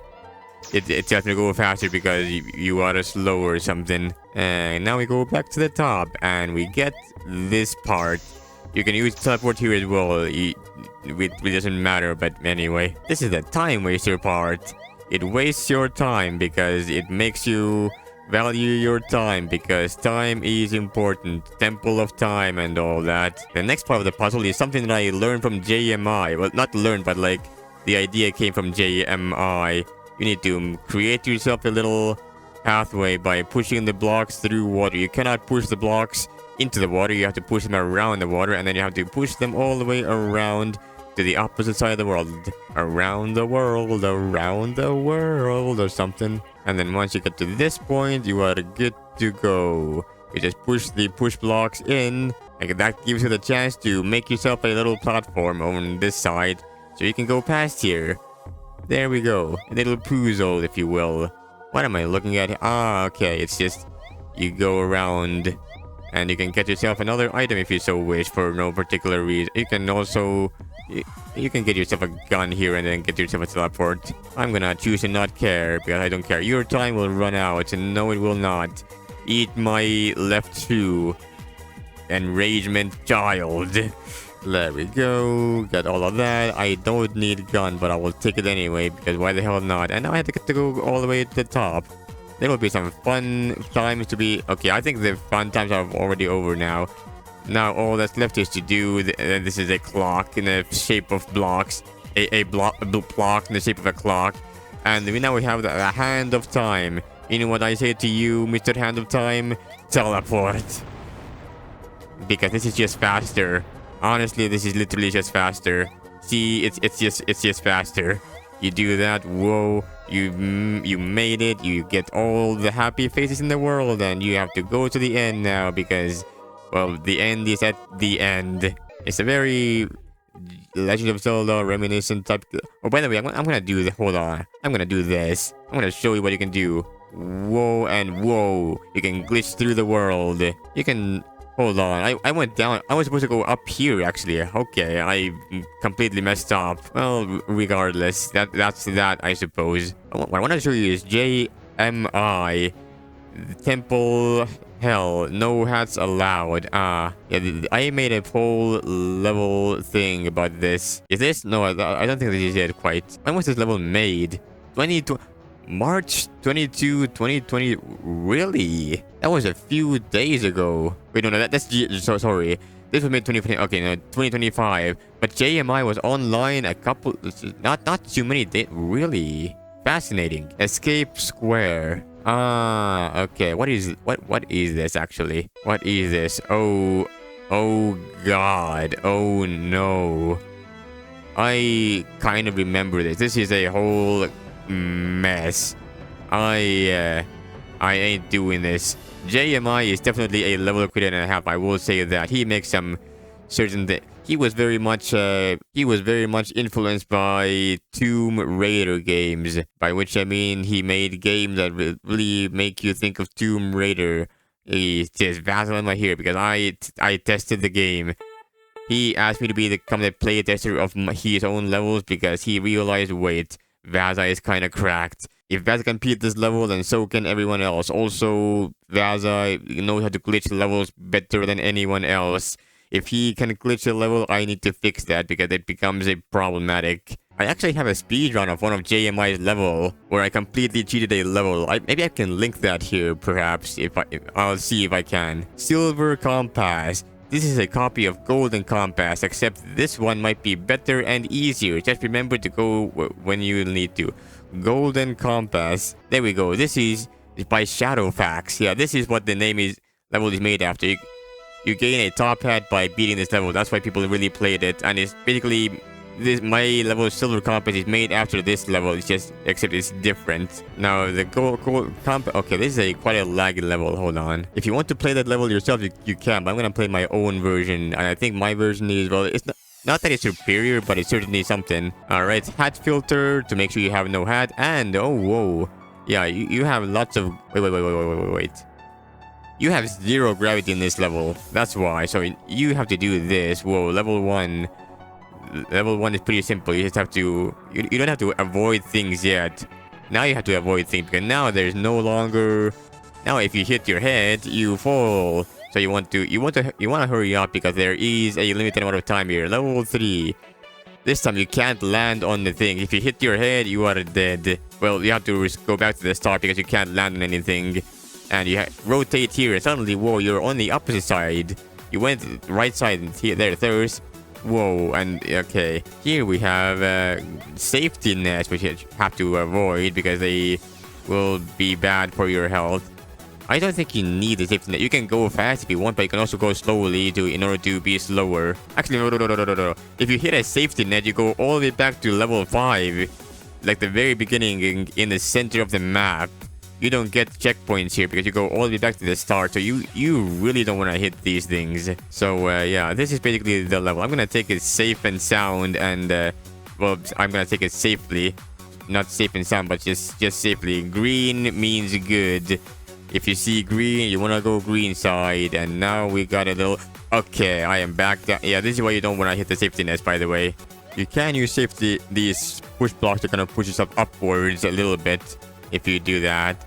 It's has to go faster because you are slow or something. And now we go back to the top and we get this part. You can use teleport here as well. It doesn't matter, but anyway. This is the time waster part. It wastes your time because it makes you value your time, because time is important. Temple of time and all that. The next part of the puzzle is something that I learned from JMI. Well, not learned, but like the idea came from JMI. You need to create yourself a little pathway by pushing the blocks through water. You cannot push the blocks into the water. You have to push them around the water, and then you have to push them all the way around to the opposite side of the world. Around the world or something. And then once you get to this point, you are good to go. You just push the push blocks in, and that gives you the chance to make yourself a little platform on this side, so you can go past here. There we go. A little puzzle, if you will. What am I looking at? Ah, okay. It's just you go around, and you can get yourself another item if you so wish for no particular reason. You can also you can get yourself a gun here and then get yourself a teleport. I'm gonna choose to not care because I don't care. Your time will run out, and no, it will not. Eat my left shoe. Enragement child. There we go. Got all of that. I don't need gun, but I will take it anyway because why the hell not? And now I have to get to go all the way to the top. There will be some fun times to be. Okay, I think the fun times are already over now. Now all that's left is to do. This is a clock in the shape of blocks. A block in the shape of a clock. And now we have the hand of time. You know what I say to you, Mr. Hand of Time? Teleport. Because this is just faster. Honestly, this is literally just faster. See, it's just faster. You do that. Whoa. You made it. You get all the happy faces in the world, and you have to go to the end now because, well, the end is at the end. It's a very Legend of Zelda reminiscent type. Oh, by the way, I'm gonna do this. Hold on. I'm gonna do this. I'm gonna show you what you can do. Whoa and whoa. You can glitch through the world. You can. Hold on. I went down. I was supposed to go up here actually. Okay, I completely messed up. Well, regardless, that's that, I suppose. What I want to show you is JMI Temple Hell. No hats allowed. Yeah, I made a whole level thing about this. Is this? No, I don't think this is it quite. When was this level made? March 22, 2020. Really? That was a few days ago. Wait, no, that's so sorry. This was made 2020. Okay, no, 2025. But JMI was online a couple, not too many days. Really? Fascinating. Escape square. Ah, okay. What is this actually? What is this? Oh god. Oh no. I kind of remember this. This is a whole mess. I ain't doing this. JMI is definitely a level critic and a half. I will say that he makes some certain that he was very much influenced by Tomb Raider games, by which I mean he made games that really make you think of Tomb Raider. He says Vaseline my here because I tested the game. He asked me to become the play tester of his own levels because he realized, wait, Vaza is kind of cracked. If Vaza can beat this level, then so can everyone else. Also, Vaza knows how to glitch levels better than anyone else. If he can glitch a level, I need to fix that because it becomes a problematic. I actually have a speedrun of one of JMI's level where I completely cheated a level. Maybe I can link that here, perhaps. I'll see if I can. Silver Compass. This is a copy of Golden Compass, except this one might be better and easier. Just remember to go when you need to. Golden Compass. There we go. This is by Shadowfax. Yeah, this is what the level is made after. You gain a top hat by beating this level. That's why people really played it. And it's basically my level Silver Compass is made after this level. It's just except it's different. Now the gold compass. Okay, this is quite a laggy level. Hold on. If you want to play that level yourself, you can. But I'm gonna play my own version, and I think my version is it's not that it's superior, but it's certainly something. All right, hat filter to make sure you have no hat, and oh whoa, yeah, you have lots of wait. You have 0 gravity in this level. That's why. So you have to do this. Whoa, level 1. Level 1 is pretty simple. You just have to... You don't have to avoid things yet. Now you have to avoid things because now there's no longer... Now if you hit your head, you fall. So you want to hurry up because there is a limited amount of time here. Level 3. This time you can't land on the thing. If you hit your head, you are dead. Well, you have to go back to the start because you can't land on anything. And you rotate here and suddenly, whoa, you're on the opposite side. You went right side and there first. Whoa, and okay. Here we have safety nets, which you have to avoid because they will be bad for your health. I don't think you need a safety net. You can go fast if you want, but you can also go slowly in order to be slower. Actually, no. If you hit a safety net, you go all the way back to level 5. Like the very beginning in the center of the map. You don't get checkpoints here because you go all the way back to the start. So you really don't want to hit these things. So yeah, this is basically the level. I'm going to take it safe and sound and well, I'm going to take it safely. Not safe and sound, but just safely. Green means good. If you see green, you want to go green side. And now we got a little... Okay, I am back down. Yeah, this is why you don't want to hit the safety nets, by the way. You can use safety. These push blocks to kind of push yourself upwards a little bit. If you do that.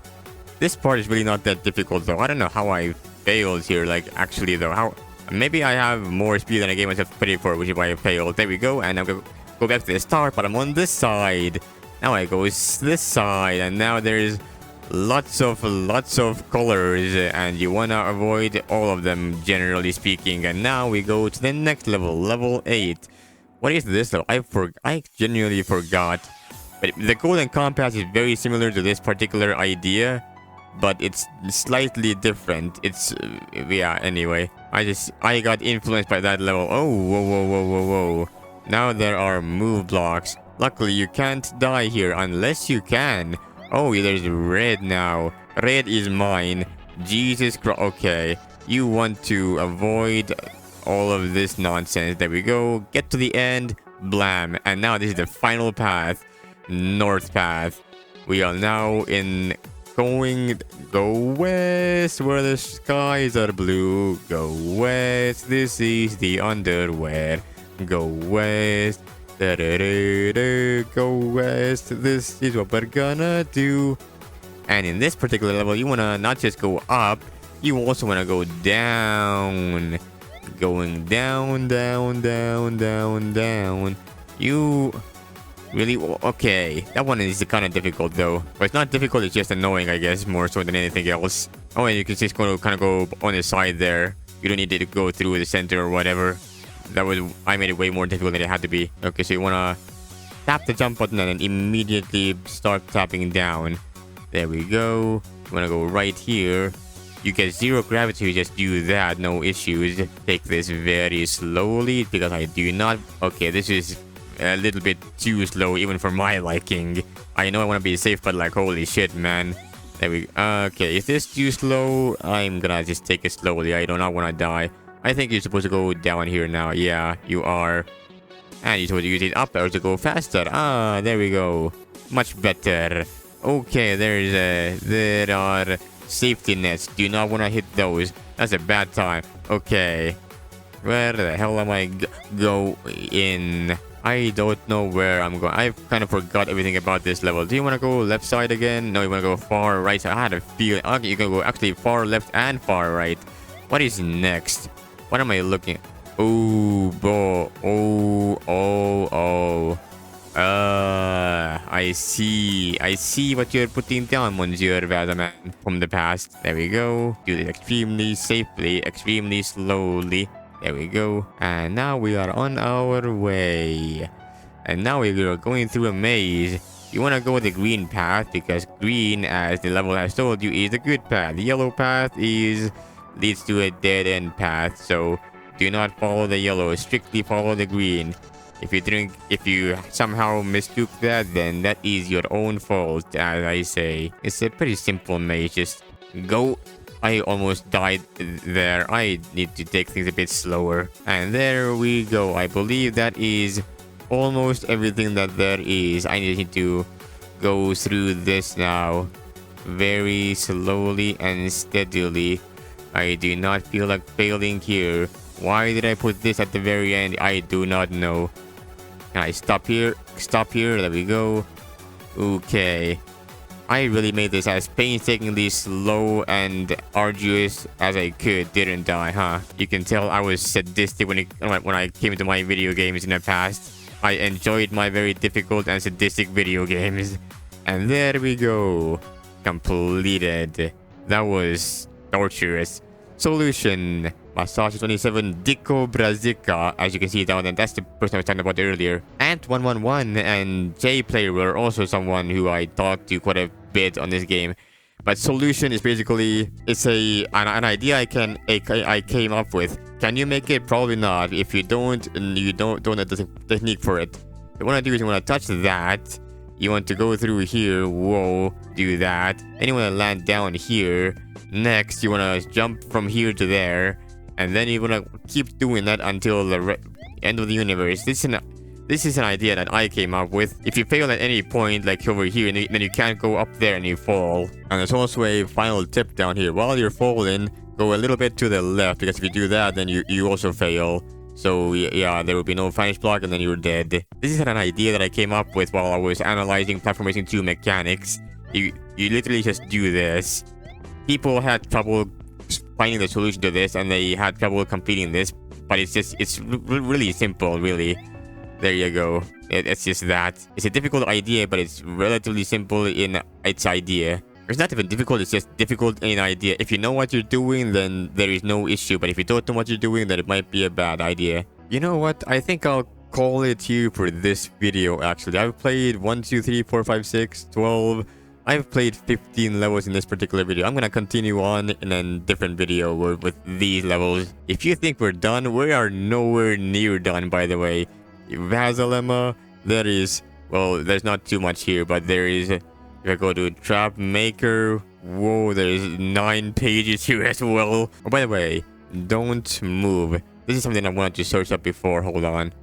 This part is really not that difficult though. I don't know how I failed here, like actually though. How maybe I have more speed than I gave myself credit for, which is why I failed. There we go, and I'm gonna go back to the start, but I'm on this side. Now I go this side, and now there's lots of colors, and you wanna avoid all of them generally speaking. And now we go to the next level, level 8. What is this level? I genuinely forgot. But the Golden Compass is very similar to this particular idea, but it's slightly different. It's yeah, anyway. I got influenced by that level. Oh, whoa. Now there are move blocks. Luckily, you can't die here unless you can. Oh, there's red now. Red is mine. Jesus Christ. Okay. You want to avoid all of this nonsense. There we go. Get to the end. Blam. And now this is the final path. North path. We are now go west where the skies are blue. Go west. This is the underwear. Go west. Go west. This is what we're gonna do. And in this particular level, you wanna not just go up, you also wanna go down. Going down. You really? Okay, that one is kind of difficult though. But it's not difficult, it's just annoying, I guess, more so than anything else. Oh, and you can just kind of go on the side there. You don't need to go through the center or whatever. I made it way more difficult than it had to be. Okay, so you wanna tap the jump button and then immediately start tapping down. There we go. I'm gonna go right here. You get 0 gravity, just do that, no issues. Take this very slowly because I do not... Okay, this is a little bit too slow even for my liking. I know I want to be safe, but like, holy shit, man. There we go. Okay, is this too slow? I'm gonna just take it slowly. I do not want to die. I think you're supposed to go down here now. Yeah, you are. And you're supposed to use it up there to go faster. Ah, there we go. Much better. Okay, there are safety nets. Do not want to hit those. That's a bad time. Okay. Where the hell am I going? I don't know where I'm going. I've kind of forgot everything about this level. Do you want to go left side again? No, you want to go far right side. I had a feeling. Okay, you can go actually far left and far right. What is next? What am I looking at? Oh, I see. I see what you're putting down, Monsieur Vadaman from the past. There we go. Do this extremely safely, extremely slowly. There we go. And now we are on our way. And now we are going through a maze. You want to go the green path because green, as the level has told you, is the good path. The yellow path leads to a dead-end path. So do not follow the yellow. Strictly follow the green. If you somehow mistook that, then that is your own fault, as I say. It's a pretty simple maze. Just go. I almost died there. I need to take things a bit slower. And there we go. I believe that is almost everything that there is. I need to go through this now. Very slowly and steadily. I do not feel like failing here. Why did I put this at the very end? I do not know. Can I stop here? Stop here. There we go. Okay. I really made this as painstakingly slow and arduous as I could, didn't I, huh? You can tell I was sadistic when I came to my video games in the past. I enjoyed my very difficult and sadistic video games. And there we go. Completed. That was torturous. Solution. Massage 27 Dico Brazica, as you can see down there. That's the person I was talking about earlier. Ant111 and J-Player were also someone who I talked to quite a bit on this game. But solution is basically, it's an idea I came up with. Can you make it? Probably not. If you don't know the technique for it. What you want to do is you want to touch that. You want to go through here. Whoa, do that. Then you want to land down here. Next, you want to jump from here to there. And then you want to keep doing that until the end of the universe. This is an idea that I came up with. If you fail at any point, like over here, then you can't go up there and you fall. And there's also a final tip down here. While you're falling, go a little bit to the left, because if you do that, then you also fail. So yeah, there will be no finish block and then you're dead. This is an idea that I came up with while I was analyzing Platform Racing 2 mechanics. You literally just do this. People had trouble finding the solution to this and they had trouble completing this, but it's really simple, really. There you go. It's just that. It's a difficult idea, but it's relatively simple in its idea. It's not even difficult, it's just difficult in idea. If you know what you're doing, then there is no issue, but if you don't know what you're doing, then it might be a bad idea. You know what? I think I'll call it here for this video, actually. I've played 1, 2, 3, 4, 5, 6, 12... I've played 15 levels in this particular video. I'm gonna continue on in a different video with these levels. If you think we're done, we are nowhere near done, by the way. Vazalemma, there is... Well, there's not too much here, but there is... If I go to Trap Maker... Whoa, there's 9 pages here as well. Oh, by the way, don't move. This is something I wanted to search up before. Hold on.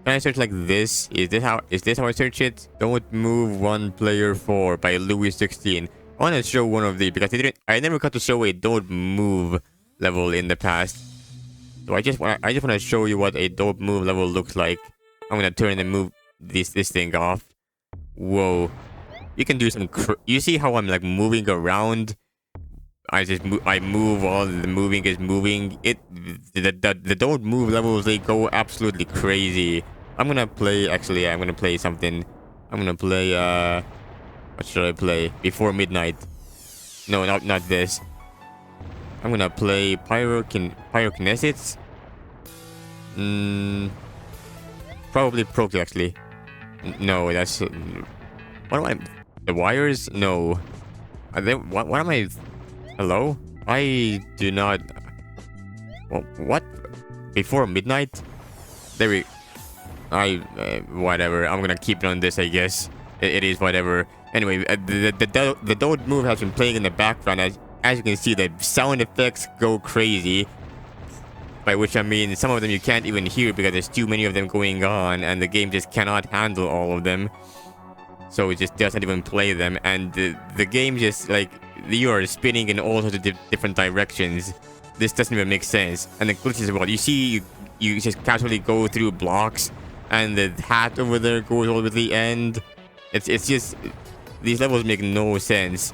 Can I search like this? Is this how I search it? Don't Move One Player 4 by Louis 16. I want to show one of these because I never got to show a Don't Move level in the past. So I just want to show you what a Don't Move level looks like. I'm gonna turn and move this thing off. Whoa. You can do some you see how I'm like moving around? I move while the moving is moving. The Don't Move levels, they go absolutely crazy. I'm gonna play something. I'm gonna play what should I play? Before Midnight. No, not this. I'm gonna play Pyrokinesis. Probably Pro actually. No, that's... what am I... the wires? No. Are they... what am I... hello? I do not... what? Before midnight? There we... whatever. I'm gonna keep it on this, I guess. It is whatever. Anyway, the Dode move has been playing in the background. As you can see, the sound effects go crazy. By which I mean, some of them you can't even hear because there's too many of them going on, and the game just cannot handle all of them. So it just doesn't even play them, and the game just, like, you are spinning in all sorts of different directions. This doesn't even make sense. And the glitches as well. You see, you just casually go through blocks, and the hat over there goes all the way to the end. It's just, these levels make no sense.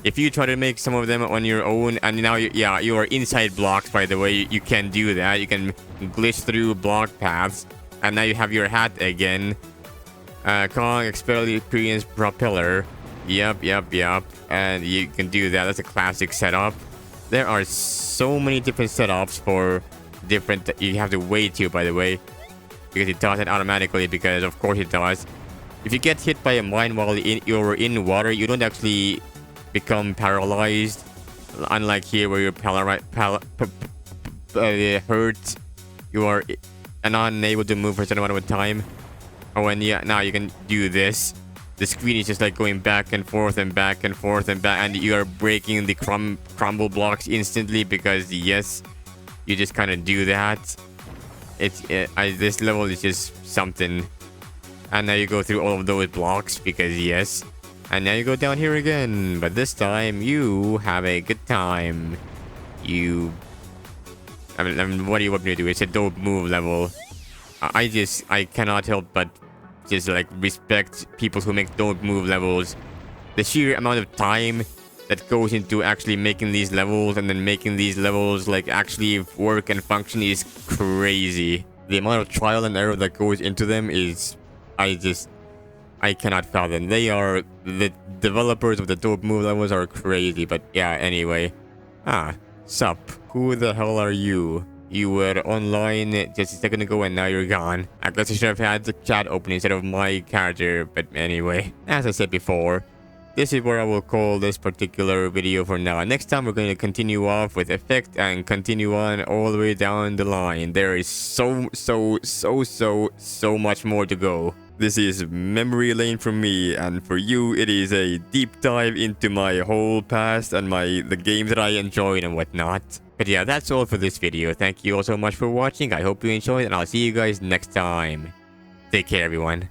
If you try to make some of them on your own, and now you are inside blocks, by the way, you can do that. You can glitch through block paths, and now you have your hat again. Kong experienced propeller. Yep. And you can do that. That's a classic setup. There are so many different setups for different... you have to wait to, by the way, because it does it automatically, because of course it does. If you get hit by a mine while you're in water, you don't actually become paralyzed, unlike here where you're hurt. You are unable to move for a certain amount of time. Oh, and yeah, now you can do this. The screen is just like going back and forth and back and forth and back, and you are breaking the crumble blocks instantly because yes, you just kind of do that. This level is just something. And now you go through all of those blocks because yes. And now you go down here again, but this time you have a good time. I mean, what do you want me to do? It's a dope move level. I cannot help but just like respect people who make dope move levels. The sheer amount of time that goes into actually making these levels and then making these levels like actually work and function is crazy. The amount of trial and error that goes into them is, I cannot fathom. The developers of the dope move levels are crazy, but yeah, anyway. Sup? Who the hell are you? You were online just a second ago and now you're gone. I guess I should have had the chat open instead of my character, but anyway. As I said before, this is where I will call this particular video for now. Next time we're going to continue off with effect and continue on all the way down the line. There is so much more to go. This is memory lane for me, and for you it is a deep dive into my whole past and the games that I enjoyed and whatnot. But yeah, that's all for this video. Thank you all so much for watching. I hope you enjoyed, and I'll see you guys next time. Take care, everyone.